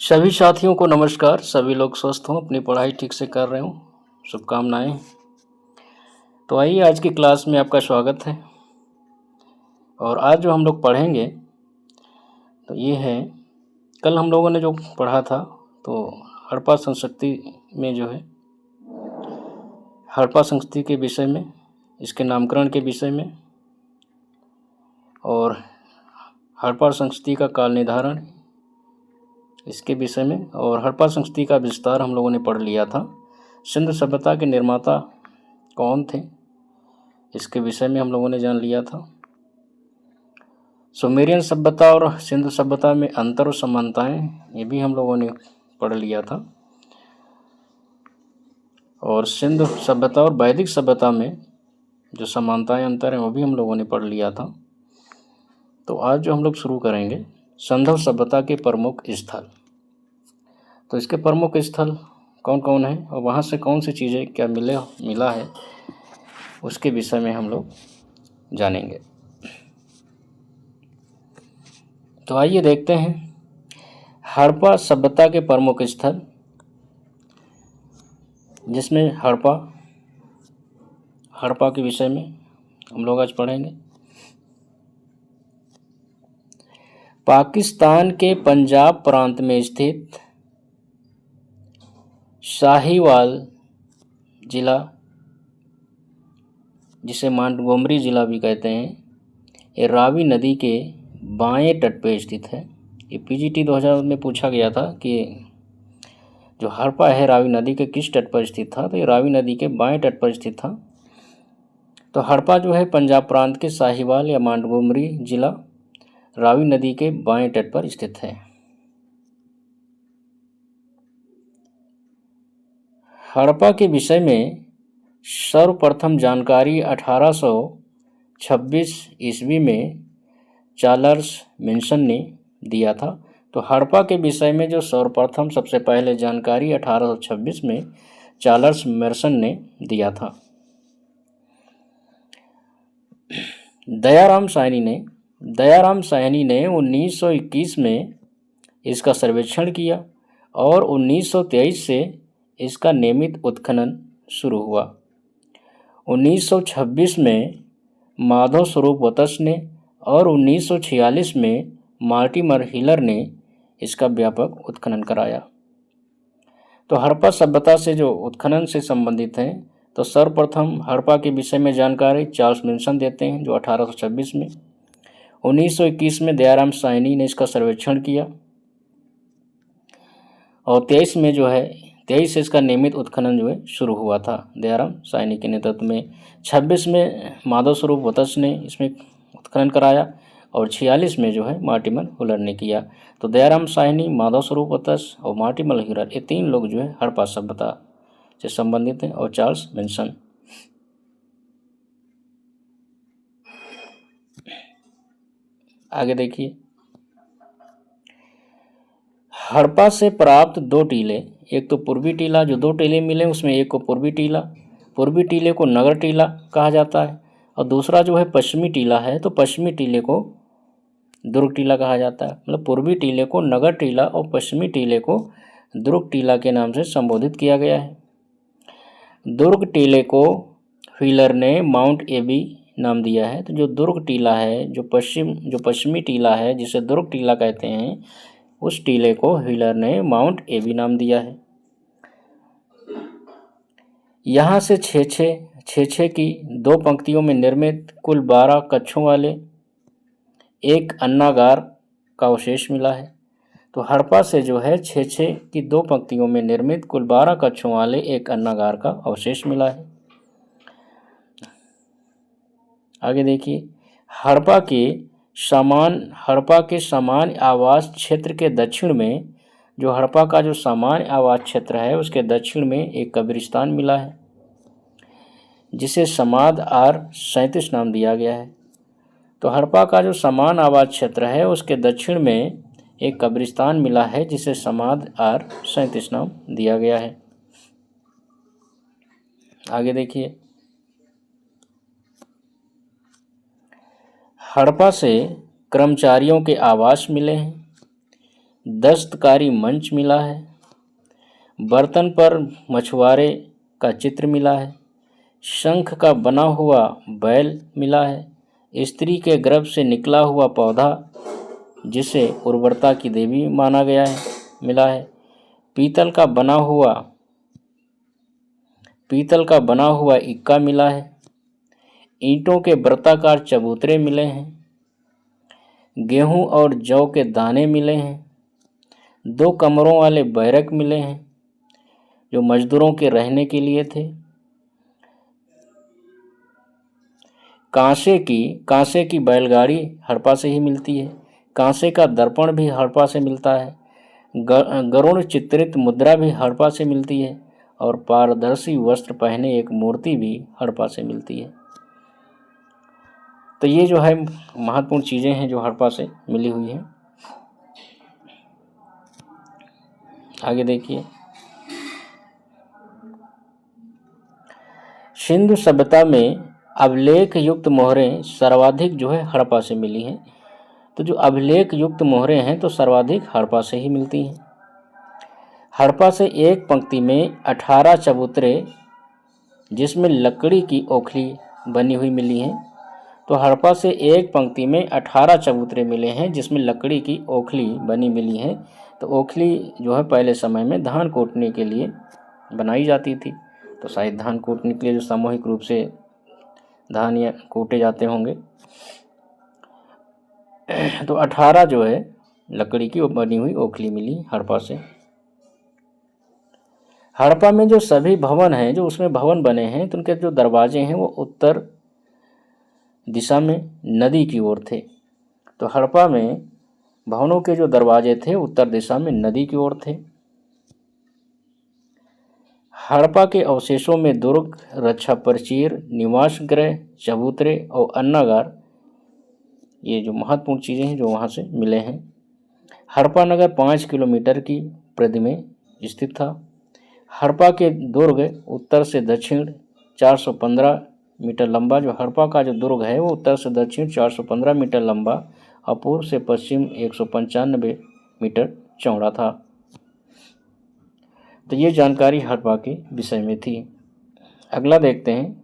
सभी साथियों को नमस्कार। सभी लोग स्वस्थ हों, अपनी पढ़ाई ठीक से कर रहे हों, शुभकामनाएं। तो आइए, आज की क्लास में आपका स्वागत है। और आज जो हम लोग पढ़ेंगे तो ये है, कल हम लोगों ने जो पढ़ा था तो हड़प्पा संस्कृति में जो है, हड़प्पा संस्कृति के विषय में, इसके नामकरण के विषय में और हड़प्पा संस्कृति का काल निर्धारण, इसके विषय में, और हड़प्पा संस्कृति का विस्तार हम लोगों ने पढ़ लिया था। सिंधु सभ्यता के निर्माता कौन थे, इसके विषय में हम लोगों ने जान लिया था। सुमेरियन सभ्यता और सिंधु सभ्यता में अंतर और समानताएं, ये भी हम लोगों ने पढ़ लिया था। और सिंधु सभ्यता और वैदिक सभ्यता में जो समानताएं, अंतर हैं, वो भी हम लोगों ने पढ़ लिया था। तो आज जो हम लोग शुरू करेंगे, सिंधु सभ्यता के प्रमुख स्थल। तो इसके प्रमुख स्थल कौन कौन है और वहाँ से कौन सी चीज़ें क्या मिला है, उसके विषय में हम लोग जानेंगे। तो आइए देखते हैं हड़प्पा सभ्यता के प्रमुख स्थल, जिसमें हड़प्पा के विषय में हम लोग आज पढ़ेंगे। पाकिस्तान के पंजाब प्रांत में स्थित साहिवाल जिला, जिसे मोंटगोमरी जिला भी कहते हैं, ये रावी नदी के बाएं तट पर स्थित है। ये पीजीटी 2000 में पूछा गया था कि जो हड़प्पा है रावी नदी के किस तट पर स्थित था, तो ये रावी नदी के बाएं तट पर स्थित था। तो हड़प्पा जो है पंजाब प्रांत के साहिवाल या मोंटगोमरी जिला, रावी नदी के बाएं तट पर स्थित है। हड़प्पा के विषय में सर्वप्रथम जानकारी 1826 ईस्वी में चार्ल्स मेंशन ने दिया था। तो हड़प्पा के विषय में जो सर्वप्रथम सबसे पहले जानकारी 1826 में चार्ल्स मेंशन ने दिया था। दयाराम साहनी ने 1921 में इसका सर्वेक्षण किया और 1923 से इसका नियमित उत्खनन शुरू हुआ। 1926 में माधव स्वरूप वत्स ने और 1946 में मार्टिमर हिलर ने इसका व्यापक उत्खनन कराया। तो हड़प्पा सभ्यता से जो उत्खनन से संबंधित हैं, तो सर्वप्रथम हड़प्पा के विषय में जानकारी चार्ल्स मेंशन देते हैं, जो 1826 में। 1921 में दयाराम साहनी ने इसका सर्वेक्षण किया और 23 से इसका नियमित उत्खनन जो है शुरू हुआ था दयाराम साहनी के नेतृत्व में। 26 में माधव स्वरूप वत्स ने इसमें उत्खनन कराया और 46 में जो है मार्टिमर हिलर ने किया। तो दयाराम साहनी, माधव स्वरूप वत्स और मार्टिमर हिलर, ये तीन लोग जो है हड़प्पा सभ्यता से संबंधित हैं, और चार्ल्स मेंशन। आगे देखिए, हड़प्पा से प्राप्त दो टीले, एक तो पूर्वी टीला, जो दो टीले मिले उसमें एक को पूर्वी टीले को नगर टीला कहा जाता है, और दूसरा जो है पश्चिमी टीला है, तो पश्चिमी टीले को दुर्ग टीला कहा जाता है। मतलब पूर्वी टीले को नगर टीला और पश्चिमी टीले को दुर्ग टीला के नाम से संबोधित किया गया है। दुर्ग टीले को व्हीलर ने माउंट एबी नाम दिया है। तो जो दुर्ग टीला है, जो पश्चिमी टीला है, जिसे दुर्ग टीला कहते हैं, उस टीले को व्हीलर ने माउंट एबी नाम दिया है। यहाँ से छः की दो पंक्तियों में निर्मित कुल 12 कक्षों वाले एक अन्नागार का अवशेष मिला है। तो हड़प्पा से जो है 6 की दो पंक्तियों में निर्मित कुल 12 कक्षों वाले एक अन्नागार का अवशेष मिला है। आगे देखिए, हड़प्पा के सामान्य आवास क्षेत्र के दक्षिण में, जो हड़प्पा का जो सामान्य आवास क्षेत्र है उसके दक्षिण में एक कब्रिस्तान मिला है, जिसे समाध R37 नाम दिया गया है। तो हड़प्पा का जो सामान्य आवास क्षेत्र है उसके दक्षिण में एक कब्रिस्तान मिला है, जिसे समाध R37 नाम दिया गया है। आगे देखिए, हड़प्पा से कर्मचारियों के आवास मिले हैं, दस्तकारी मंच मिला है, बर्तन पर मछुआरे का चित्र मिला है, शंख का बना हुआ बैल मिला है, स्त्री के गर्भ से निकला हुआ पौधा जिसे उर्वरता की देवी माना गया है मिला है, पीतल का बना हुआ इक्का मिला है, ईंटों के वृत्ताकार चबूतरे मिले हैं, गेहूं और जौ के दाने मिले हैं, 2 कमरों वाले बैरक मिले हैं जो मजदूरों के रहने के लिए थे, कांसे की बैलगाड़ी हड़प्पा से ही मिलती है, कांसे का दर्पण भी हड़प्पा से मिलता है, गरुड़ चित्रित मुद्रा भी हड़प्पा से मिलती है और पारदर्शी वस्त्र पहने एक मूर्ति भी हड़प्पा से मिलती है। तो ये जो है महत्वपूर्ण चीज़ें हैं जो हड़प्पा से मिली हुई हैं। आगे देखिए, सिंधु सभ्यता में अभिलेख युक्त मोहरें सर्वाधिक जो है हड़प्पा से मिली हैं। तो जो अभिलेख युक्त मोहरें हैं तो सर्वाधिक हड़प्पा से ही मिलती हैं। हड़प्पा से एक पंक्ति में 18 चबूतरे जिसमें लकड़ी की ओखली बनी हुई मिली हैं। तो हड़प्पा से एक पंक्ति में 18 चबूतरे मिले हैं जिसमें लकड़ी की ओखली बनी मिली हैं। तो ओखली जो है पहले समय में धान कूटने के लिए बनाई जाती थी। तो शायद धान कूटने के लिए जो सामूहिक रूप से धान या कूटे जाते होंगे। तो 18 जो है लकड़ी की बनी हुई ओखली मिली हड़प्पा से। हड़प्पा में जो सभी भवन हैं, जो उसमें भवन बने हैं, तो उनके जो दरवाजे हैं वो उत्तर दिशा में नदी की ओर थे। तो हड़प्पा में भवनों के जो दरवाजे थे उत्तर दिशा में नदी की ओर थे। हड़प्पा के अवशेषों में दुर्ग, रक्षा प्राचीर, निवास गृह, चबूतरे और अन्नागार, ये जो महत्वपूर्ण चीज़ें हैं जो वहाँ से मिले हैं। हड़प्पा नगर 5 किलोमीटर की परिधि में स्थित था। हड़प्पा के दुर्ग उत्तर से दक्षिण 415 मीटर लंबा, जो हड़प्पा का जो दुर्ग है वो उत्तर से दक्षिण 415 मीटर लंबा और पूर्व से पश्चिम 195 मीटर चौड़ा था। तो ये जानकारी हड़प्पा के विषय में थी। अगला देखते हैं।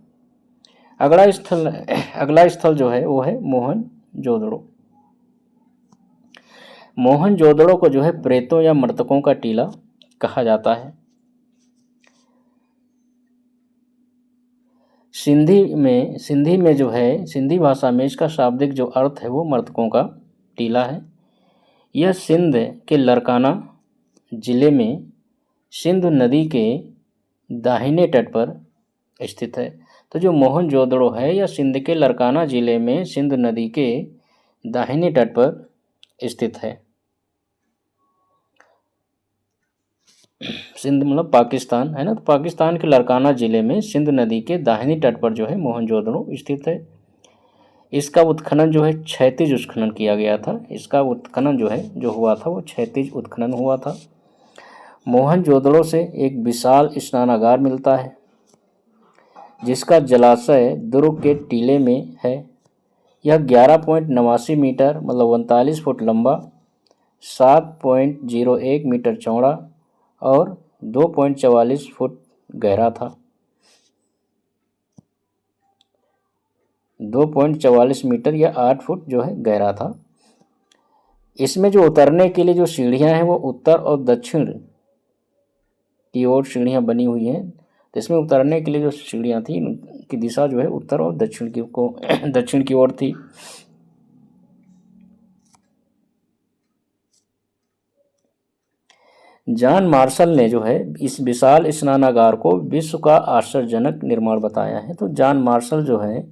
अगला स्थल जो है वो है मोहनजोदड़ो। मोहनजोदड़ो को जो है प्रेतों या मृतकों का टीला कहा जाता है। सिंधी में जो है, सिंधी भाषा में इसका शाब्दिक जो अर्थ है वो मृतकों का टीला है। यह सिंध के लरकाना जिले में सिंधु नदी के दाहिने तट पर स्थित है। तो जो मोहनजोदड़ो है यह सिंध के लरकाना जिले में सिंधु नदी के दाहिने तट पर स्थित है। सिंध मतलब पाकिस्तान है ना। तो पाकिस्तान के लरकाना जिले में सिंध नदी के दाहिनी तट पर जो है मोहनजोदड़ो स्थित है। इसका उत्खनन जो है क्षैतिज उत्खनन किया गया था। इसका उत्खनन जो हुआ था वो क्षैतिज उत्खनन हुआ था। मोहनजोदड़ो से एक विशाल स्नानागार मिलता है जिसका जलाशय दुर्ग के टीले में है। यह 11.89 मीटर मतलब 39 फुट लंबा, 7.01 मीटर चौड़ा और 2.44 फुट गहरा था। 2.44 मीटर या 8 फुट जो है गहरा था। इसमें जो उतरने के लिए जो सीढ़ियां हैं वो उत्तर और दक्षिण की ओर सीढ़ियां बनी हुई हैं। तो इसमें उतरने के लिए जो सीढ़ियां थी उनकी दिशा जो है उत्तर और दक्षिण की ओर थी। जॉन मार्शल ने जो है इस विशाल स्नानागार को विश्व का आश्चर्यजनक निर्माण बताया है। तो जॉन मार्शल जो है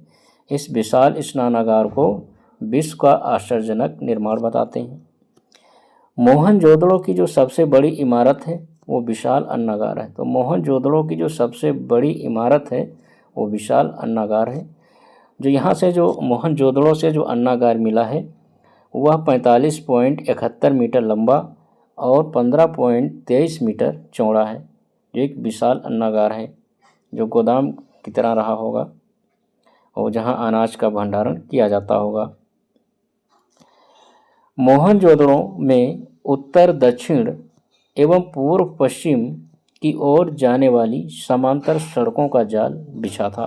इस विशाल स्नानागार को विश्व का आश्चर्यजनक निर्माण बताते हैं। मोहनजोदड़ो की जो सबसे बड़ी इमारत है वो विशाल अन्नागार है। तो मोहनजोदड़ो की जो सबसे बड़ी इमारत है वो विशाल अन्नागार है। जो यहाँ से जो मोहनजोदड़ो से जो अन्नागार मिला है वह 45.71 मीटर लंबा और 15.23 मीटर चौड़ा है। जो एक विशाल अन्नागार है जो गोदाम की तरह रहा होगा और जहाँ अनाज का भंडारण किया जाता होगा। मोहनजोदड़ो में उत्तर दक्षिण एवं पूर्व पश्चिम की ओर जाने वाली समांतर सड़कों का जाल बिछा था।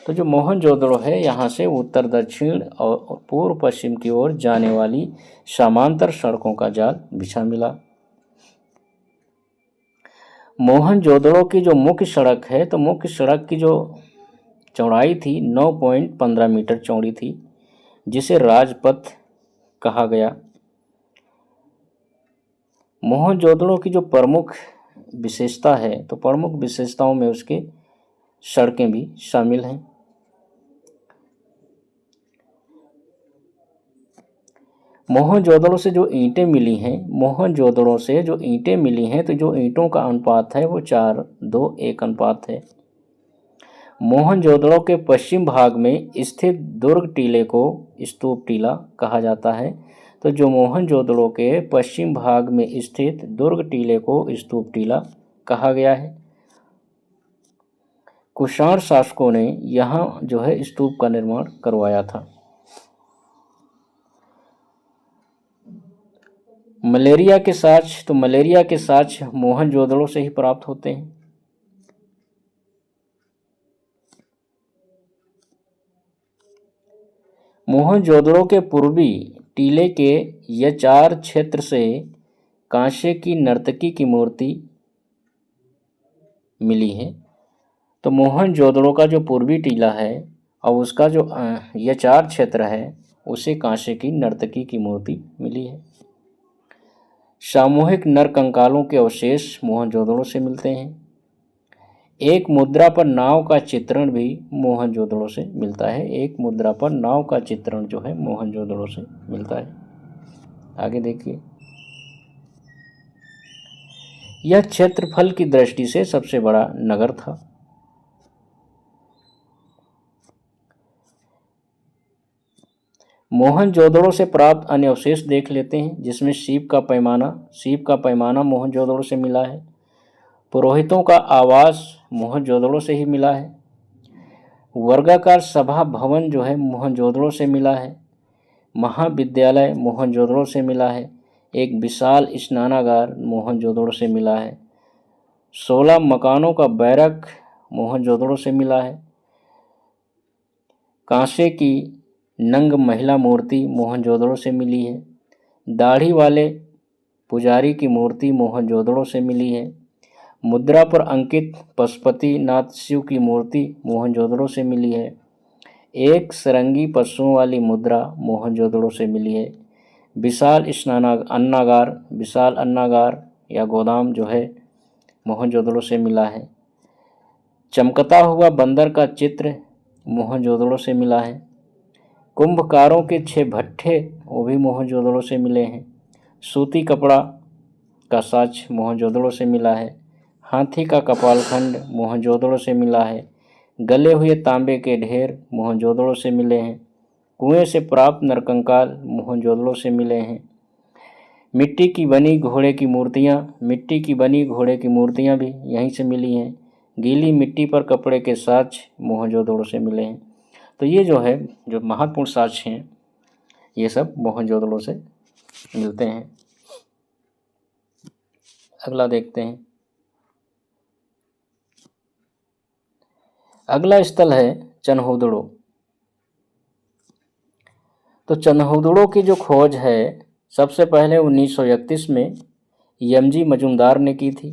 तो जो मोहनजोदड़ो है यहाँ से उत्तर दक्षिण और पूर्व पश्चिम की ओर जाने वाली समांतर सड़कों का जाल बिछा मिला। मोहनजोदड़ो की जो मुख्य सड़क है, तो मुख्य सड़क की जो चौड़ाई थी 9.15 मीटर चौड़ी थी, जिसे राजपथ कहा गया। मोहनजोदड़ो की जो प्रमुख विशेषता है, तो प्रमुख विशेषताओं में उसके सड़कें भी शामिल हैं। मोहनजोदड़ो से जो ईंटें मिली हैं, मोहनजोदड़ो से जो ईंटें मिली हैं, तो जो ईंटों का अनुपात है वो 4:2:1 अनुपात है। मोहनजोदड़ो के पश्चिम भाग में स्थित दुर्ग टीले को स्तूप टीला कहा जाता है। तो जो मोहनजोदड़ो के पश्चिम भाग में स्थित दुर्ग टीले को स्तूप टीला कहा गया है। कुषाण शासकों ने यहाँ जो है स्तूप का निर्माण करवाया था। मलेरिया के साक्ष्य, तो मलेरिया के साक्ष्य मोहनजोदड़ो से ही प्राप्त होते हैं। मोहनजोदड़ो के पूर्वी टीले के यचार क्षेत्र से कांसे की नर्तकी की मूर्ति मिली है। तो मोहनजोदड़ो का जो पूर्वी टीला है और उसका जो यचार क्षेत्र है, उसे कांसे की नर्तकी की मूर्ति मिली है। सामूहिक नरकंकालों के अवशेष मोहनजोदड़ो से मिलते हैं। एक मुद्रा पर नाव का चित्रण भी मोहनजोदड़ो से मिलता है। एक मुद्रा पर नाव का चित्रण जो है मोहनजोदड़ो से मिलता है। आगे देखिए, यह क्षेत्रफल की दृष्टि से सबसे बड़ा नगर था। मोहनजोदड़ो से प्राप्त अन्य अवशेष देख लेते हैं, जिसमें सीप का पैमाना मोहनजोदड़ो से मिला है। पुरोहितों का आवास मोहनजोदड़ो से ही मिला है। वर्गाकार सभा भवन जो है मोहनजोदड़ो से मिला है। महाविद्यालय मोहनजोदड़ो से मिला है। एक विशाल स्नानागार मोहनजोदड़ो से मिला है। 16 मकानों का बैरक मोहनजोदड़ो से मिला है। कांसे की नंग महिला मूर्ति मोहनजोदड़ो से मिली है। दाढ़ी वाले पुजारी की मूर्ति मोहनजोदड़ो से मिली है। मुद्रा पर अंकित पशुपति नाथ शिव की मूर्ति मोहनजोदड़ो से मिली है। एक सरंगी पशुओं वाली मुद्रा मोहनजोदड़ो से मिली है। विशाल अन्नागार या गोदाम जो है मोहनजोदड़ो से मिला है। चमकता हुआ बंदर का चित्र मोहनजोदड़ो से मिला है। कुंभकारों के 6 भट्ठे वो भी मोहनजोदड़ो से मिले हैं। सूती कपड़ा का साक्ष्य मोहनजोदड़ो से मिला है। हाथी का कपालखंड मोहनजोदड़ो से मिला है। गले हुए तांबे के ढेर मोहनजोदड़ो से मिले हैं। कुएं से प्राप्त नरकंकाल मोहनजोदड़ो से मिले हैं। मिट्टी की बनी घोड़े की मूर्तियां भी यहीं से मिली हैं। गीली मिट्टी पर कपड़े के साक्ष्य मोहनजोदड़ो से मिले हैं। तो ये जो है जो महत्वपूर्ण साक्ष्य हैं, ये सब मोहनजोदड़ो से मिलते हैं। अगला देखते हैं। अगला स्थल है चन्होदड़ो। तो चन्होदड़ो की जो खोज है सबसे पहले 1931 में एमजी मजुमदार ने की थी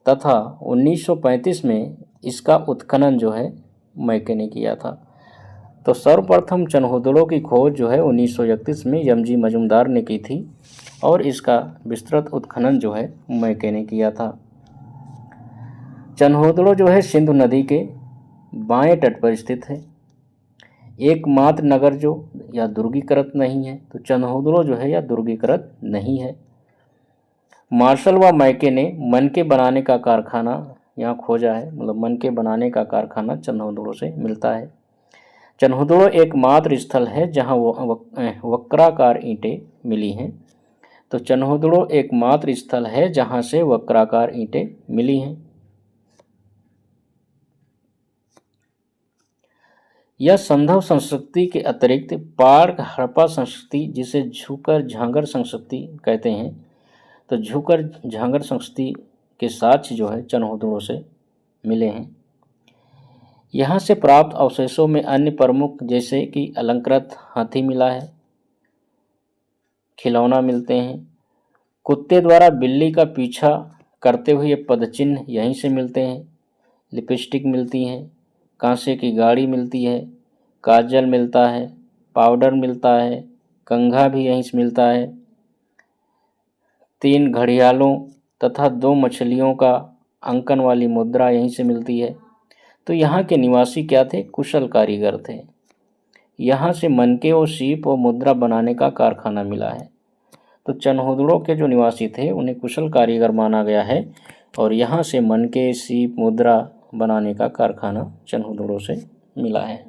तथा 1935 में इसका उत्खनन जो है मैके ने किया था। तो सर्वप्रथम चन्होदड़ो की खोज जो है 1931 में एमजी मजुमदार ने की थी और इसका विस्तृत उत्खनन जो है मैके ने किया था। चन्होदड़ो जो है सिंधु नदी के बाएं तट पर स्थित है। एकमात्र नगर जो या दुर्गीकृत नहीं है, तो चन्होदड़ो जो है या दुर्गीकृत नहीं है। मार्शल व मैके ने मनके बनाने का कारखाना यहाँ खोजा है, मतलब मनके बनाने का कारखाना चन्होदड़ो से मिलता है। चन्होदड़ो एकमात्र स्थल है जहाँ वक्राकार ईंटें मिली हैं। तो चन्होदड़ो एकमात्र स्थल है जहाँ से वक्राकार ईंटें मिली हैं। यह संधव संस्कृति के अतिरिक्त पार्क हड़प्पा संस्कृति, जिसे झूकर झांगर संस्कृति कहते हैं, तो झूकर झांगर संस्कृति के साक्ष्य जो है चनहौदड़ों से मिले हैं। यहाँ से प्राप्त अवशेषों में अन्य प्रमुख जैसे कि अलंकृत हाथी मिला है, खिलौना मिलते हैं, कुत्ते द्वारा बिल्ली का पीछा करते हुए पदचिन्ह यहीं से मिलते हैं, लिपस्टिक मिलती हैं, कांसे की गाड़ी मिलती है, काजल मिलता है, पाउडर मिलता है, कंघा भी यहीं से मिलता है, 3 घड़ियालों तथा 2 मछलियों का अंकन वाली मुद्रा यहीं से मिलती है। तो यहाँ के निवासी क्या थे? कुशल कारीगर थे। यहाँ से मनके और सीप और मुद्रा बनाने का कारखाना मिला है। तो चनहौदड़ों के जो निवासी थे उन्हें कुशल कारीगर माना गया है और यहाँ से मनके, सीप, मुद्रा बनाने का कारखाना चनहौदड़ों से मिला है।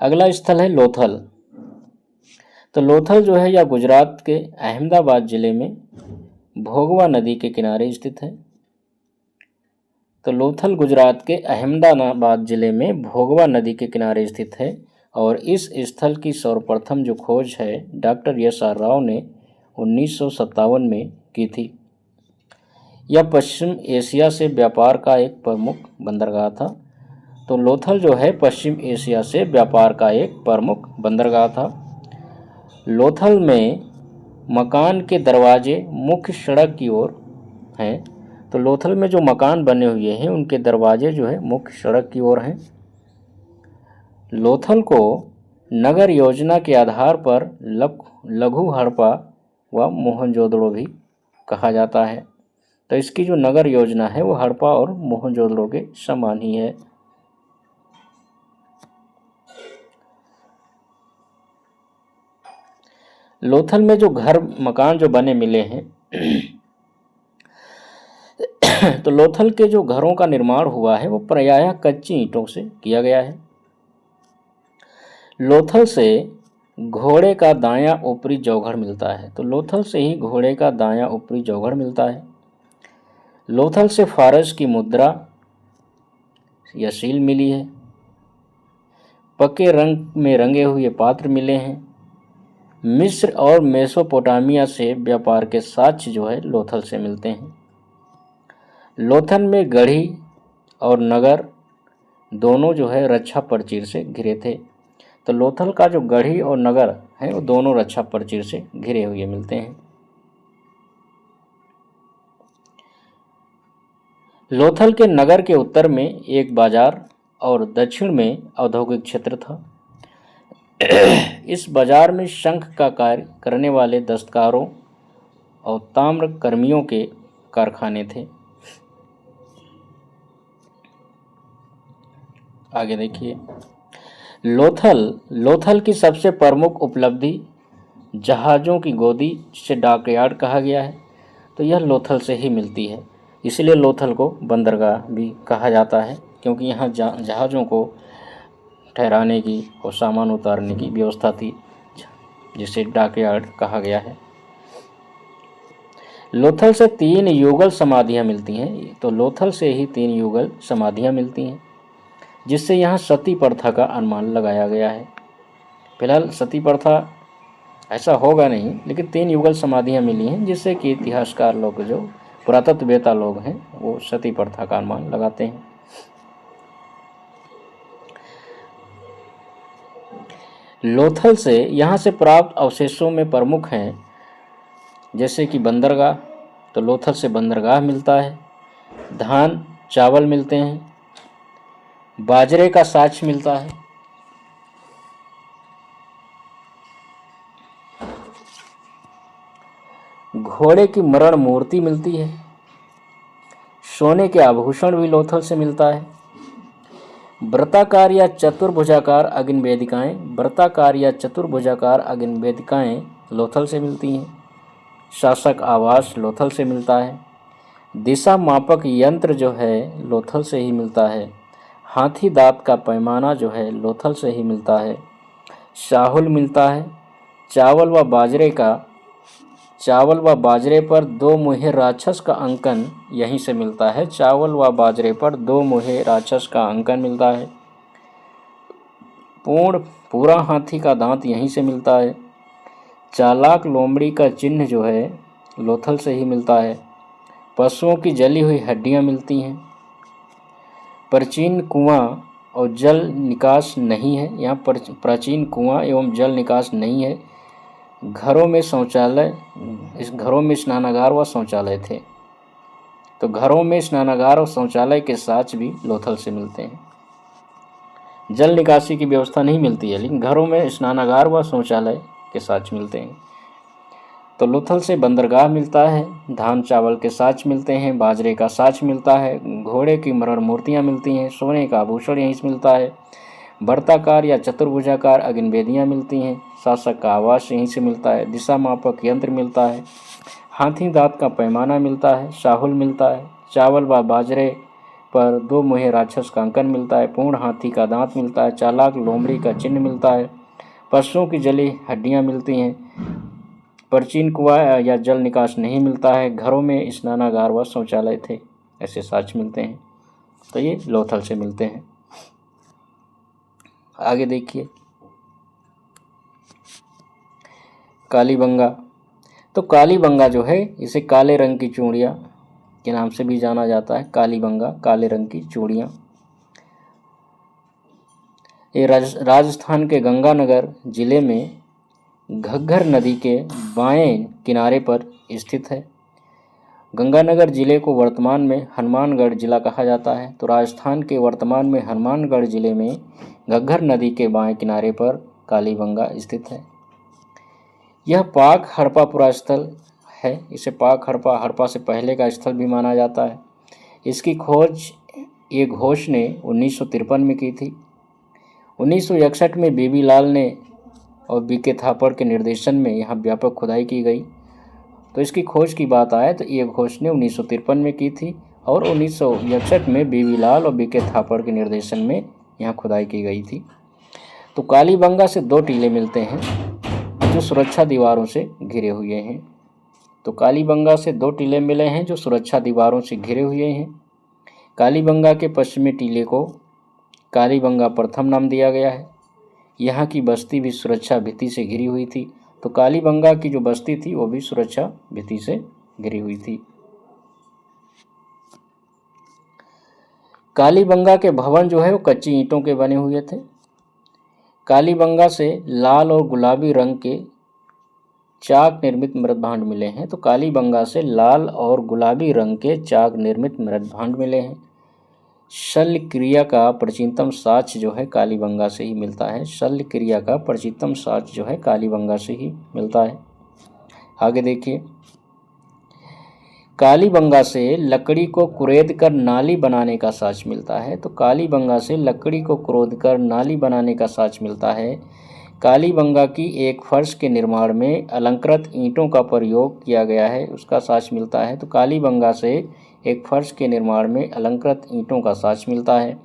अगला स्थल है लोथल। तो लोथल जो है यह गुजरात के अहमदाबाद जिले में भोगवा नदी के किनारे स्थित है। तो लोथल गुजरात के अहमदाबाद जिले में भोगवा नदी के किनारे स्थित है और इस स्थल की सर्वप्रथम जो खोज है डॉक्टर एस.आर. राव ने 1957 में की थी। यह पश्चिम एशिया से व्यापार का एक प्रमुख बंदरगाह था। तो लोथल जो है पश्चिम एशिया से व्यापार का एक प्रमुख बंदरगाह था। लोथल में मकान के दरवाजे मुख्य सड़क की ओर हैं। तो लोथल में जो मकान बने हुए हैं उनके दरवाजे जो है मुख्य सड़क की ओर हैं। लोथल को नगर योजना के आधार पर लघु हड़प्पा व मोहनजोदड़ो भी कहा जाता है। तो इसकी जो नगर योजना है वो हड़प्पा और मोहनजोदड़ो के समान ही है। लोथल में जो घर मकान जो बने मिले हैं तो लोथल के जो घरों का निर्माण हुआ है वो प्रायः कच्ची ईंटों से किया गया है। लोथल से घोड़े का दायां ऊपरी चौघड़ मिलता है। तो लोथल से ही घोड़े का दायां ऊपरी चौघड़ मिलता है। लोथल से फारस की मुद्रा या सील मिली है। पक्के रंग में रंगे हुए पात्र मिले हैं। मिस्र और मेसोपोटामिया से व्यापार के साक्ष्य जो है लोथल से मिलते हैं। लोथल में गढ़ी और नगर दोनों जो है रक्षा प्राचीर से घिरे थे। तो लोथल का जो गढ़ी और नगर है वो दोनों रक्षा प्राचीर से घिरे हुए मिलते हैं। लोथल के नगर के उत्तर में एक बाजार और दक्षिण में औद्योगिक क्षेत्र था। इस बाजार में शंख का कार्य करने वाले दस्तकारों और ताम्र कर्मियों के कारखाने थे। आगे देखिए, लोथल की सबसे प्रमुख उपलब्धि जहाज़ों की गोदी, जिसे डॉकयार्ड कहा गया है, तो यह लोथल से ही मिलती है। इसलिए लोथल को बंदरगाह भी कहा जाता है, क्योंकि यहाँ जहाज़ों को ठहराने की और सामान उतारने की व्यवस्था थी, जिसे डॉकयार्ड कहा गया है। लोथल से 3 युगल समाधियाँ मिलती हैं। तो लोथल से ही 3 युगल समाधियाँ मिलती हैं, जिससे यहाँ सती प्रथा का अनुमान लगाया गया है। फिलहाल सती प्रथा ऐसा होगा नहीं, लेकिन 3 युगल समाधियाँ मिली हैं, जिससे कि इतिहासकार लोग जो पुरातत्ववेत्ता लोग हैं वो सती प्रथा का अनुमान लगाते हैं। लोथल से यहाँ से प्राप्त अवशेषों में प्रमुख हैं जैसे कि बंदरगाह। तो लोथल से बंदरगाह मिलता है, धान चावल मिलते हैं, बाजरे का साक्ष्य मिलता है, घोड़े की मरण मूर्ति मिलती है, सोने के आभूषण भी लोथल से मिलता है, व्रताकार या चतुर्भुजाकार अग्निवेदिकाएं लोथल से मिलती हैं। शासक आवास लोथल से मिलता है। दिशा मापक यंत्र जो है लोथल से ही मिलता है। हाथी दांत का पैमाना जो है लोथल से ही मिलता है। शाहुल मिलता है। चावल व बाजरे का चावल व बाजरे पर दो मुहे राक्षस का अंकन यहीं से मिलता है। चावल व बाजरे पर दो मुहे राक्षस का अंकन मिलता है। पूरा हाथी का दांत यहीं से मिलता है। चालाक लोमड़ी का चिन्ह जो है लोथल से ही मिलता है। पशुओं की जली हुई हड्डियां मिलती हैं। प्राचीन कुआं और जल निकास नहीं है। यहाँ प्राचीन कुआं एवं जल निकास नहीं है। घरों में शौचालय, इस घरों में स्नानागार व शौचालय थे। तो घरों में स्नानागार और शौचालय के साक्ष्य भी लोथल से मिलते हैं। जल निकासी की व्यवस्था नहीं मिलती है, लेकिन घरों में स्नानागार व शौचालय के साक्ष्य मिलते हैं। तो लोथल से बंदरगाह मिलता है। धान चावल के साक्ष्य मिलते हैं। बाजरे का साक्ष्य मिलता है। घोड़े की मरण मूर्तियाँ मिलती हैं। सोने का आभूषण यहीं से मिलता है। वर्ताकार या चतुर्भुजाकार अग्निवेदियाँ मिलती हैं। शासक का आवास यहीं से मिलता है। दिशा मापक यंत्र मिलता है। हाथी दांत का पैमाना मिलता है। शाहुल मिलता है। चावल व बाजरे पर दो मुहे राक्षस का अंकन मिलता है। पूर्ण हाथी का दांत मिलता है। चालाक लोमड़ी का चिन्ह मिलता है। पशुओं की जली हड्डियाँ मिलती हैं। प्राचीन कुआं या जल निकास नहीं मिलता है। घरों में स्नानागार व शौचालय थे, ऐसे साक्ष्य मिलते हैं। तो ये लोथल से मिलते हैं। आगे देखिए कालीबंगा। तो कालीबंगा जो है इसे काले रंग की चूड़ियाँ के नाम से भी जाना जाता है। कालीबंगा, काले रंग की चूड़ियाँ। ये राजस्थान के गंगानगर जिले में घग्गर नदी के बाएं किनारे पर स्थित है। गंगानगर जिले को वर्तमान में हनुमानगढ़ जिला कहा जाता है। तो राजस्थान के वर्तमान में हनुमानगढ़ जिले में घग्गर नदी के बाएं किनारे पर कालीबंगा स्थित है। यह पाक हड़प्पा पुरास्थल है। इसे पाक हड़प्पा से पहले का स्थल भी माना जाता है। इसकी खोज एक घोष ने 1953 में की थी। 1961 में बीबी लाल ने और बीके थापड़ के निर्देशन में यहाँ व्यापक खुदाई की गई। तो इसकी खोज की बात आए तो ये घोष ने 1953 में की थी और 1961 में बीबी लाल और बीके थापड़ के निर्देशन में यहाँ खुदाई की गई थी। तो कालीबंगा से दो टीले मिलते हैं जो सुरक्षा दीवारों से घिरे हुए हैं। तो कालीबंगा से दो टीले मिले हैं जो सुरक्षा दीवारों से घिरे हुए हैं। कालीबंगा के पश्चिमी टीले को कालीबंगा प्रथम नाम दिया गया है। यहाँ की बस्ती भी सुरक्षा भित्ति से घिरी हुई थी। तो कालीबंगा की जो बस्ती थी वो भी सुरक्षा भित्ति से घिरी हुई थी। कालीबंगा के भवन जो है वो कच्ची ईंटों के बने हुए थे। कालीबंगा से लाल और गुलाबी रंग के चाक निर्मित मृदभांड मिले हैं। तो कालीबंगा से लाल और गुलाबी रंग के चाक निर्मित मृदभांड मिले हैं। शल्य क्रिया का प्राचीनतम साक्ष्य जो है कालीबंगा से ही मिलता है। शल्य क्रिया का प्राचीनतम साक्ष्य जो है कालीबंगा से ही मिलता है। आगे देखिए कालीबंगा से लकड़ी को कुरेद कर नाली बनाने का साक्ष्य मिलता है। तो कालीबंगा से लकड़ी को कुरेद कर नाली बनाने का साक्ष्य मिलता है। कालीबंगा की एक फर्श के निर्माण में अलंकृत ईंटों का प्रयोग किया गया है, उसका साक्ष्य मिलता है। तो कालीबंगा से एक फर्श के निर्माण में अलंकृत ईंटों का साक्ष्य मिलता है।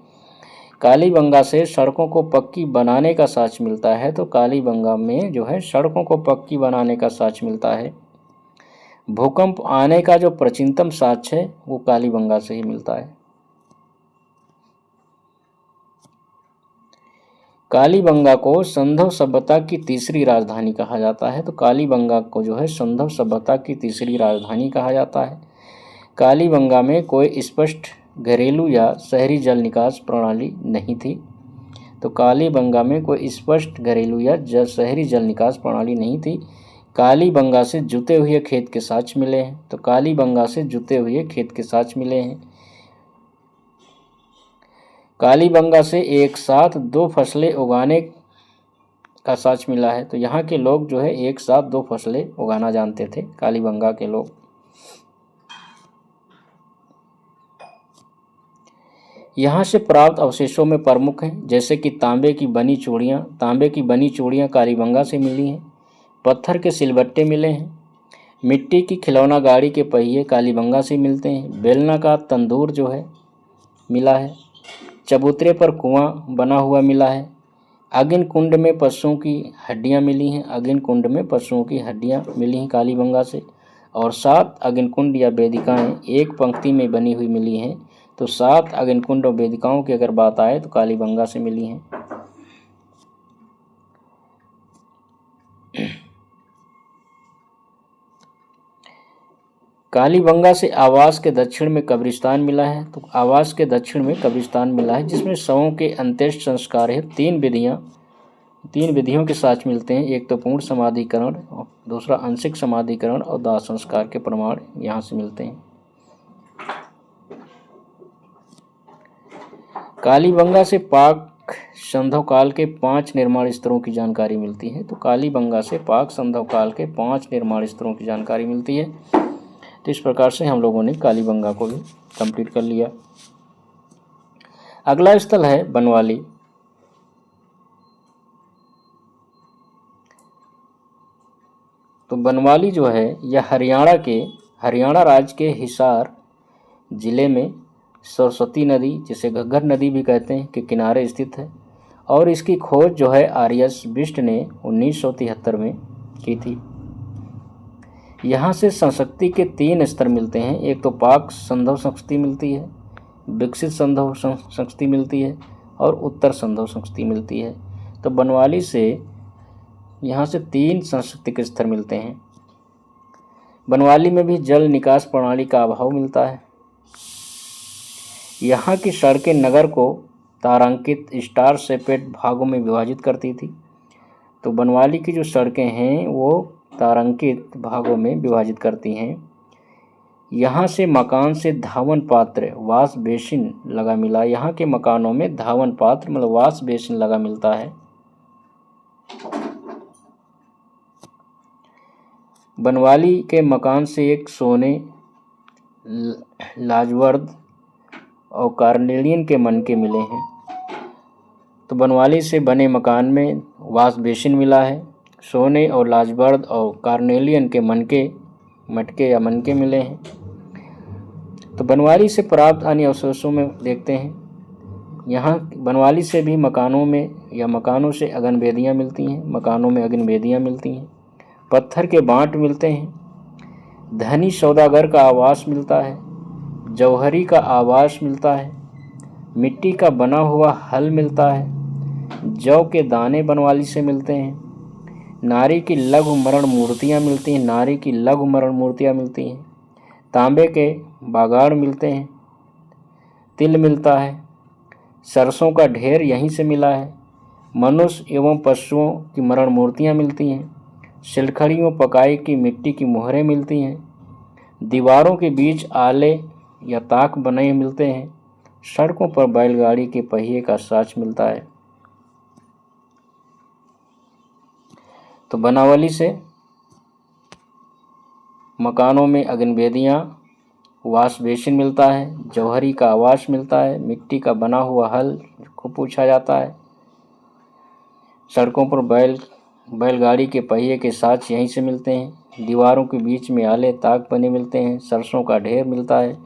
कालीबंगा से सड़कों को पक्की बनाने का साक्ष्य मिलता है। तो कालीबंगा में जो है सड़कों को पक्की बनाने का साक्ष्य मिलता है। भूकंप आने का जो प्राचीनतम साक्ष्य है वो कालीबंगा से ही मिलता है। कालीबंगा को संधव सभ्यता की तीसरी राजधानी कहा जाता है। तो कालीबंगा को जो है संधव सभ्यता की तीसरी राजधानी कहा जाता है। कालीबंगा में कोई स्पष्ट घरेलू या शहरी जल निकास प्रणाली नहीं थी। तो कालीबंगा में कोई स्पष्ट घरेलू या शहरी जल निकास प्रणाली नहीं थी। कालीबंगा से जुते हुए खेत के साक्ष्य मिले हैं। तो कालीबंगा से जुते हुए खेत के साक्ष्य मिले हैं। कालीबंगा से एक साथ दो फसलें उगाने का साक्ष्य मिला है। तो यहाँ के लोग जो है एक साथ दो फसलें उगाना जानते थे, कालीबंगा के लोग। यहाँ से प्राप्त अवशेषों में प्रमुख हैं जैसे कि तांबे की बनी चूड़ियाँ कालीबंगा से मिली हैं। पत्थर के सिलबट्टे मिले हैं। मिट्टी की खिलौना गाड़ी के पहिए कालीबंगा से मिलते हैं। बेलना का तंदूर जो है मिला है। चबूतरे पर कुआं बना हुआ मिला है। अगिन कुंड में पशुओं की हड्डियां मिली हैं, अगिन कुंड में पशुओं की हड्डियां मिली हैं कालीबंगा से। और 7 अगिन कुंड या वेदिकाएं एक पंक्ति में बनी हुई मिली हैं। तो 7 अगिन कुंड और वेदिकाओं की अगर बात आए तो कालीबंगा से मिली हैं। कालीबंगा से आवास के दक्षिण में कब्रिस्तान मिला है। तो आवास के दक्षिण में कब्रिस्तान मिला है, जिसमें शवों के अंत्येष्ट संस्कार है। 3 विधियों के साथ मिलते हैं। एक तो पूर्ण समाधिकरण, दूसरा आंशिक समाधिकरण और दाह संस्कार के प्रमाण यहाँ से मिलते हैं। कालीबंगा से पाक संधव काल के 5 निर्माण स्तरों की जानकारी मिलती है। तो कालीबंगा से पाक संधव काल के 5 निर्माण स्तरों की जानकारी मिलती है। तो इस प्रकार से हम लोगों ने कालीबंगा को भी कंप्लीट कर लिया। अगला स्थल है बनवाली। तो बनवाली जो है यह हरियाणा राज्य के हिसार जिले में सरस्वती नदी, जिसे घग्गर नदी भी कहते हैं, के किनारे स्थित है। और इसकी खोज जो है आर्यस बिष्ट ने 1973 में की थी। यहाँ से संस्कृति के 3 स्तर मिलते हैं। एक तो पाक संधव संस्कृति मिलती है, विकसित संधव संस्कृति मिलती है और उत्तर संधव संस्कृति मिलती है। तो बनवाली से यहाँ से 3 सांस्कृतिक स्तर मिलते हैं। बनवाली में भी जल निकास प्रणाली का अभाव मिलता है। यहाँ की सड़कें नगर को तारांकित स्टार सेपेट भागों में विभाजित करती थी। तो बनवाली की जो सड़कें हैं वो तारांकित भागों में विभाजित करती हैं। यहाँ से मकान से धावन पात्र वाश बेसिन लगा मिला। यहाँ के मकानों में धावन पात्र मतलब वाश बेसिन लगा मिलता है। बनवाली के मकान से एक सोने, लाजवर्द और कार्नेलियन के मनके मिले हैं। तो बनवाली से बने मकान में वाश बेसिन मिला है, सोने और लाजवर्द और कार्नेलियन के मटके या मनके मिले हैं। तो बनवाली से प्राप्त अन्य अवशेषों में देखते हैं। यहाँ बनवाली से भी मकानों से अगनवेदियाँ मिलती हैं, मकानों में अगनवेदियाँ मिलती हैं। पत्थर के बांट मिलते हैं। धनी सौदागर का आवास मिलता है, जौहरी का आवास मिलता है, मिट्टी का बना हुआ हल मिलता है, जौ के दाने बनवाली से मिलते हैं। नारी की लघु मरण मूर्तियाँ मिलती हैं। तांबे के बागाड़ मिलते हैं। तिल मिलता है। सरसों का ढेर यहीं से मिला है। मनुष्य एवं पशुओं की मरण मूर्तियाँ मिलती हैं। सिलखड़ियों पकाई की मिट्टी की मोहरें मिलती हैं। दीवारों के बीच आले या ताक बने मिलते हैं। सड़कों पर बैलगाड़ी के पहिए का साँच मिलता है। तो बनवाली से मकानों में अगनवेदियाँ, वाश बेसिन मिलता है, जौहरी का आवास मिलता है, मिट्टी का बना हुआ हल को पूछा जाता है। सड़कों पर बैलगाड़ी के पहिए के साथ यहीं से मिलते हैं। दीवारों के बीच में आले ताक बने मिलते हैं। सरसों का ढेर मिलता है।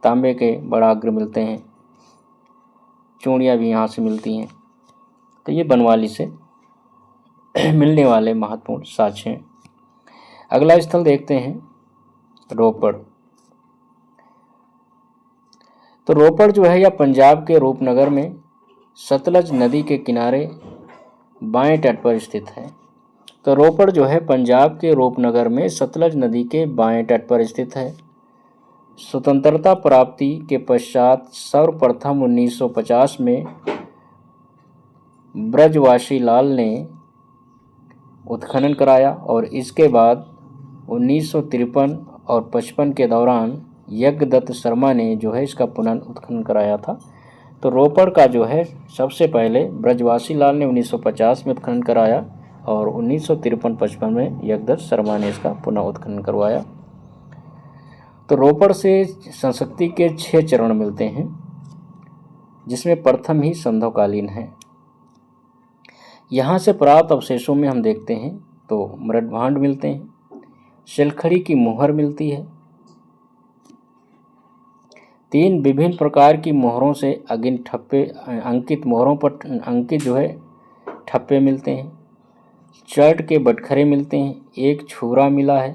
तांबे के बड़ाग्र मिलते हैं। चूड़ियाँ भी यहाँ से मिलती हैं। तो ये बनवाली से मिलने वाले महत्वपूर्ण साक्ष्य हैं। अगला स्थल देखते हैं रोपड़। तो रोपड़ जो है यह पंजाब के रूपनगर में सतलज नदी के किनारे बाएं तट पर स्थित है। तो रोपड़ जो है पंजाब के रूपनगर में सतलज नदी के बाएं तट पर स्थित है। स्वतंत्रता प्राप्ति के पश्चात सर्वप्रथम 1950 में ब्रजवासी लाल ने उत्खनन कराया और इसके बाद 1953 और 55 के दौरान यज्ञदत्त शर्मा ने जो है इसका पुनर्उत्खनन कराया था। तो रोपड़ का जो है सबसे पहले ब्रजवासी लाल ने 1950 में उत्खनन कराया और 1953-55 में यज्ञदत्त शर्मा ने इसका पुनः उत्खनन करवाया। तो रोपड़ से संस्कृति के 6 चरण मिलते हैं, जिसमें प्रथम ही संधवकालीन है। यहाँ से प्राप्त अवशेषों में हम देखते हैं तो मृदभांड मिलते हैं, सिलखड़ी की मुहर मिलती है, 3 विभिन्न प्रकार की मोहरों से अंकित मोहरों पर अंकित जो है ठप्पे मिलते हैं, चर्ट के बटखरे मिलते हैं, एक छुरा मिला है,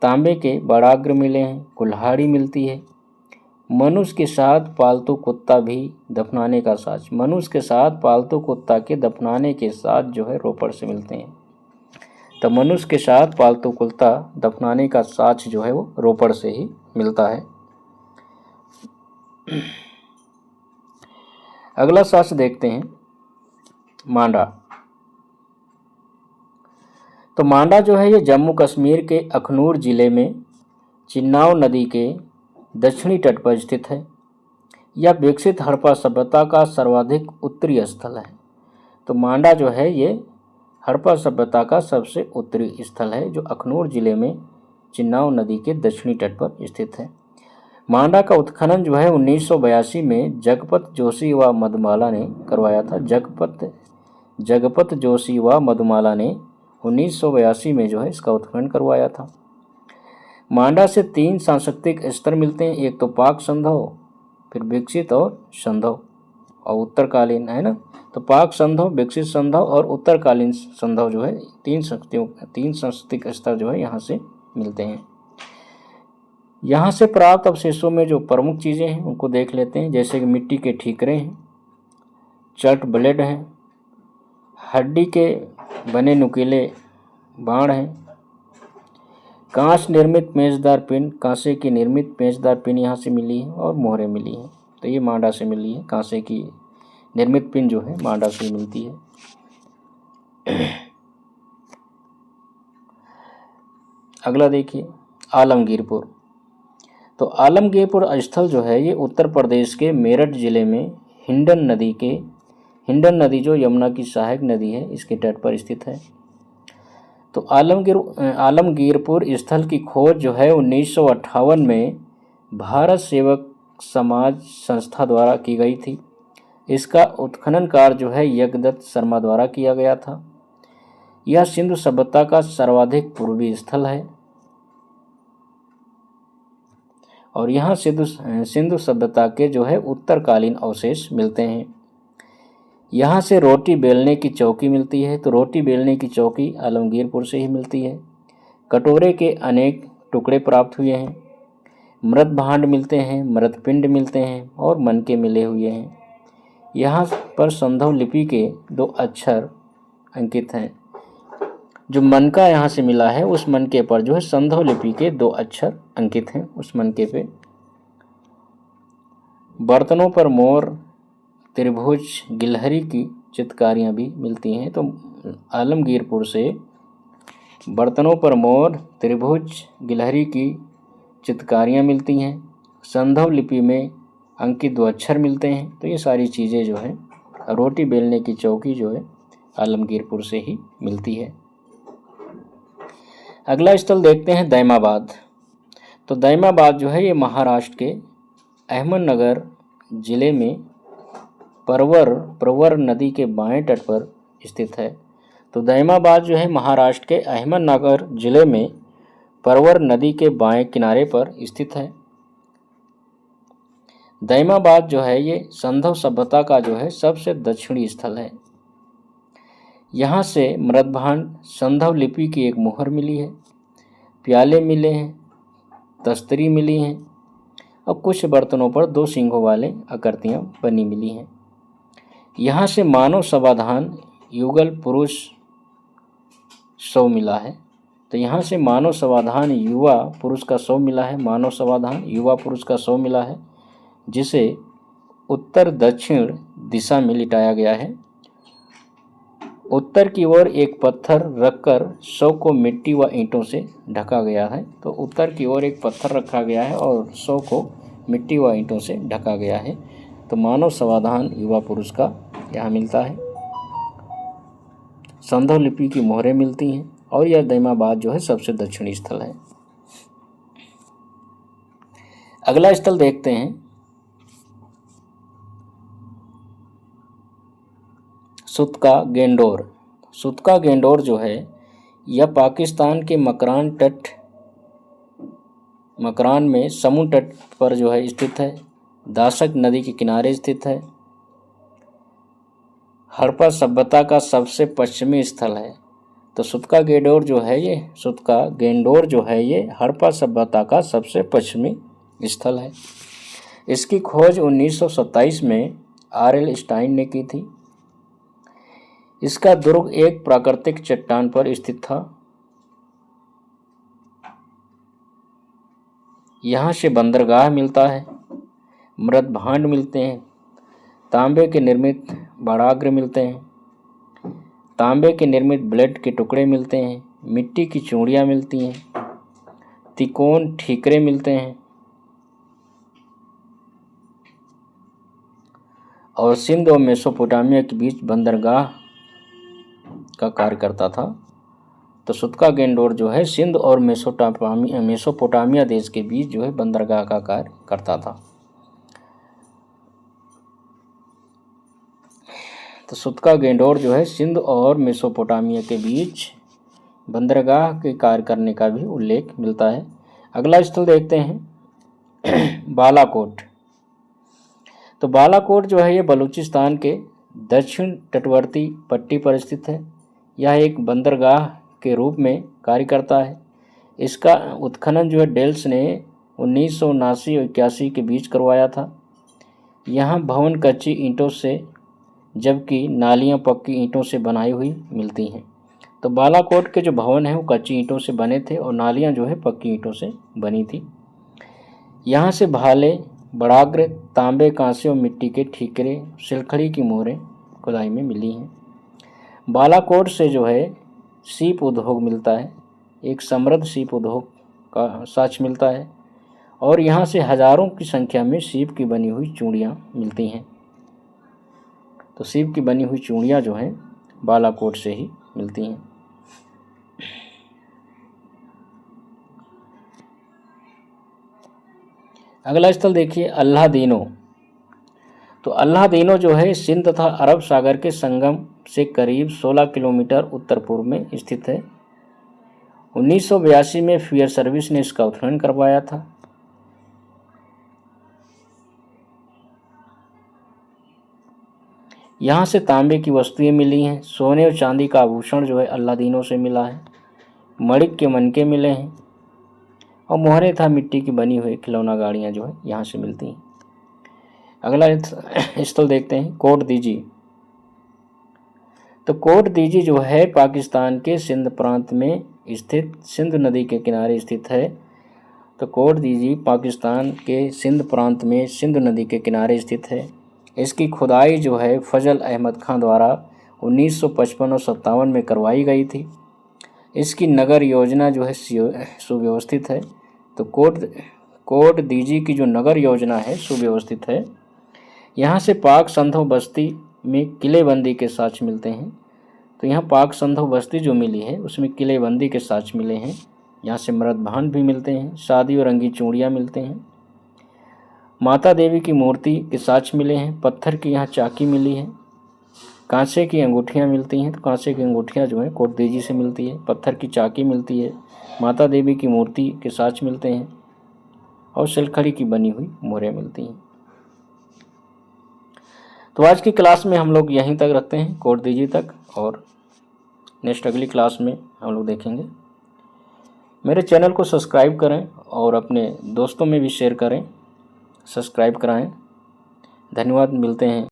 तांबे के बड़ाग्र मिले हैं, कुल्हाड़ी मिलती है, मनुष्य के साथ पालतू कुत्ता भी दफनाने का साज, मनुष्य के साथ पालतू कुत्ता के दफनाने के साथ जो है रोपड़ से मिलते हैं। तो मनुष्य के साथ पालतू कुत्ता दफनाने का साज जो है वो रोपड़ से ही मिलता है। अगला साक्ष्य देखते हैं, मांडा। तो मांडा जो है ये जम्मू कश्मीर के अखनूर जिले में चिन्नाव नदी के दक्षिणी तट पर स्थित है। यह विकसित हड़प्पा सभ्यता का सर्वाधिक उत्तरी स्थल है। तो मांडा जो है ये हड़प्पा सभ्यता का सबसे उत्तरी स्थल है, जो अखनूर जिले में चिन्नाव नदी के दक्षिणी तट पर स्थित है। मांडा का उत्खनन जो है 1982 में जगपत जोशी व मधुमाला ने करवाया था। जगपत जोशी व मधुमाला ने 1982 में जो है इसका उत्खनन करवाया था। मांडा से 3 सांस्कृतिक स्तर मिलते हैं, एक तो पाक संधव, फिर विकसित और संधव और उत्तरकालीन, है ना। तो पाक संधव, विकसित संधव और उत्तरकालीन संधव जो है 3 सांस्कृतिक स्तर जो है यहाँ से मिलते हैं। यहाँ से प्राप्त अवशेषों में जो प्रमुख चीज़ें हैं उनको देख लेते हैं, जैसे कि मिट्टी के ठीकरे हैं, चट ब्लेड हैं, हड्डी के बने नुकीले बाण हैं, कांच निर्मित पेचदार पिन, कांसे की निर्मित पेचदार पिन यहाँ से मिली है और मोहरें मिली हैं। तो ये मांडा से मिली है, कांसे की निर्मित पिन जो है मांडा से मिलती है। अगला देखिए, आलमगीरपुर। तो आलमगीरपुर स्थल जो है ये उत्तर प्रदेश के मेरठ जिले में हिंडन नदी जो यमुना की सहायक नदी है इसके तट पर स्थित है। तो आलमगीरपुर स्थल की खोज जो है 1958 में भारत सेवक समाज संस्था द्वारा की गई थी। इसका उत्खनन कार्य जो है यज्ञदत्त शर्मा द्वारा किया गया था। यह सिंधु सभ्यता का सर्वाधिक पूर्वी स्थल है और यहाँ सिंधु सभ्यता के जो है उत्तरकालीन अवशेष मिलते हैं। यहाँ से रोटी बेलने की चौकी मिलती है। तो रोटी बेलने की चौकी आलमगीरपुर से ही मिलती है। कटोरे के अनेक टुकड़े प्राप्त हुए हैं, मृत भांड मिलते हैं, मृत पिंड मिलते हैं और मनके मिले हुए हैं। यहाँ पर संधव लिपि के 2 अक्षर अंकित हैं। जो मनका यहाँ से मिला है उस मनके पर जो है संधव लिपि के 2 अक्षर अंकित हैं उस मनके पे। बर्तनों पर मोर, त्रिभुज, गिलहरी की चित्रकारियाँ भी मिलती हैं। तो आलमगीरपुर से बर्तनों पर मोर, त्रिभुज, गिलहरी की चित्रकारियाँ मिलती हैं, संधव लिपि में अंकित 2 अक्षर मिलते हैं। तो ये सारी चीज़ें जो है, रोटी बेलने की चौकी जो है आलमगीरपुर से ही मिलती है। अगला स्थल देखते हैं, दैमाबाद। तो दैमाबाद जो है ये महाराष्ट्र के अहमदनगर जिले में प्रवर नदी के बाएं तट पर स्थित है। तो दैमाबाद जो है महाराष्ट्र के अहमदनगर जिले में प्रवर नदी के बाएं किनारे पर स्थित है। दैमाबाद जो है ये संधव सभ्यता का जो है सबसे दक्षिणी स्थल है। यहाँ से मृतभांड, संधव लिपि की एक मोहर मिली है, प्याले मिले हैं, तस्तरी मिली हैं और कुछ बर्तनों पर 2 सींगों वाले आकृतियाँ बनी मिली हैं। यहाँ से मानव समाधान युगल पुरुष शव मिला है। तो यहाँ से मानव समाधान युवा पुरुष का शव मिला है, मानव समाधान युवा पुरुष का शव मिला है, जिसे उत्तर दक्षिण दिशा में लिटाया गया है। उत्तर की ओर एक पत्थर रखकर शव को मिट्टी व ईंटों से ढका गया है। तो उत्तर की ओर एक पत्थर रखा गया है और शव को मिट्टी व ईंटों से ढका गया है। तो मानव समाधान युवा पुरुष का यहाँ मिलता है। संधव लिपि की मोहरें मिलती हैं और यह दैमाबाद जो है सबसे दक्षिणी स्थल है। अगला स्थल देखते हैं, सुतका गेंडोर। सुतका गेंडोर जो है यह पाकिस्तान के मकरान में समुद्र तट पर जो है स्थित है। दाशक नदी के किनारे स्थित है। हड़प्पा सभ्यता का सबसे पश्चिमी स्थल है। तो सूत्का गेंडोर जो है ये हड़प्पा सभ्यता का सबसे पश्चिमी स्थल है। इसकी खोज 1927 में R.L. स्टाइन ने की थी। इसका दुर्ग एक प्राकृतिक चट्टान पर स्थित था। यहाँ से बंदरगाह मिलता है, मृत भांड मिलते हैं, तांबे के निर्मित बाड़ाग्र मिलते हैं, तांबे के निर्मित ब्लेड के टुकड़े मिलते हैं, मिट्टी की चूड़ियाँ मिलती हैं, तिकोन ठीकरे मिलते हैं और सिंध और मेसोपोटामिया के बीच बंदरगाह का कार्य करता था। तो सूत्का गेंडोर जो है सिंध और मेसोपोटामिया देश के बीच जो है बंदरगाह का कार्य करता था। तो सूत्का गेंडोर जो है सिंध और मेसोपोटामिया के बीच बंदरगाह के कार्य करने का भी उल्लेख मिलता है। अगला स्थल देखते हैं बालाकोट। तो बालाकोट जो है ये बलूचिस्तान के दक्षिण तटवर्ती पट्टी पर स्थित है। यह एक बंदरगाह के रूप में कार्य करता है। इसका उत्खनन जो है डेल्स ने 1979 और 81 के बीच करवाया था। यहाँ भवन कच्ची ईंटों से जबकि नालियाँ पक्की ईंटों से बनाई हुई मिलती हैं। तो बालाकोट के जो भवन हैं वो कच्ची ईंटों से बने थे और नालियाँ जो है पक्की ईंटों से बनी थी। यहाँ से भाले, बड़ाग्र, तांबे, कांसे और मिट्टी के ठीकरे, सिलखड़ी की मोहरें खुदाई में मिली हैं। बालाकोट से जो है सीप उद्योग मिलता है, एक समृद्ध सीप उद्योग का साक्ष्य मिलता है और यहाँ से हजारों की संख्या में सीप की बनी हुई चूड़ियाँ मिलती हैं। तो सीप की बनी हुई चूड़ियाँ जो हैं बालाकोट से ही मिलती हैं। अगला स्थल देखिए अल्लादीनो। तो अल्लादीनो जो है सिंध तथा अरब सागर के संगम से करीब 16 किलोमीटर उत्तर पूर्व में स्थित है। 1982 में फायर सर्विस ने इसका उत्खनन करवाया था। यहाँ से तांबे की वस्तुएं मिली हैं। सोने और चांदी का आभूषण जो है अल्लादीनो से मिला है। मणिक के मनके मिले हैं और मोहरे था मिट्टी की बनी हुई खिलौना गाड़ियाँ जो है यहाँ से मिलती हैं। अगला स्थल देखते हैं कोट दीजी। तो कोट दीजी जो है पाकिस्तान के सिंध प्रांत में स्थित सिंध नदी के किनारे स्थित है। तो कोट दीजी पाकिस्तान के सिंध प्रांत में सिंध नदी के किनारे स्थित है। इसकी खुदाई जो है फजल अहमद खान द्वारा 1955 और 57 में करवाई गई थी। इसकी नगर योजना जो है सुव्यवस्थित है। तो कोट दीजी की जो नगर योजना है सुव्यवस्थित है। यहाँ से पाक संधव बस्ती में किलेबंदी के साक्ष्य मिलते हैं। तो यहाँ पाक संधव बस्ती जो मिली है उसमें किलेबंदी के साक्ष्य मिले हैं। यहाँ से मृत भांड भी मिलते हैं, शादी और रंगी चूड़ियाँ मिलते हैं, माता देवी की मूर्ति के साक्ष्य मिले हैं, पत्थर की यहाँ चाकी मिली है, कांसे की अंगूठियाँ मिलती हैं। तो कांसे की अंगूठियाँ जो हैं कोट दीजी से मिलती है, पत्थर की चाकी मिलती है, माता देवी की मूर्ति के साक्ष्य मिलते हैं और सिलखड़ी की बनी हुई मोहरें मिलती हैं। तो आज की क्लास में हम लोग यहीं तक रखते हैं, कोट दीजी तक, और नेक्स्ट अगली क्लास में हम लोग देखेंगे। मेरे चैनल को सब्सक्राइब करें और अपने दोस्तों में भी शेयर करें, सब्सक्राइब कराएं। धन्यवाद, मिलते हैं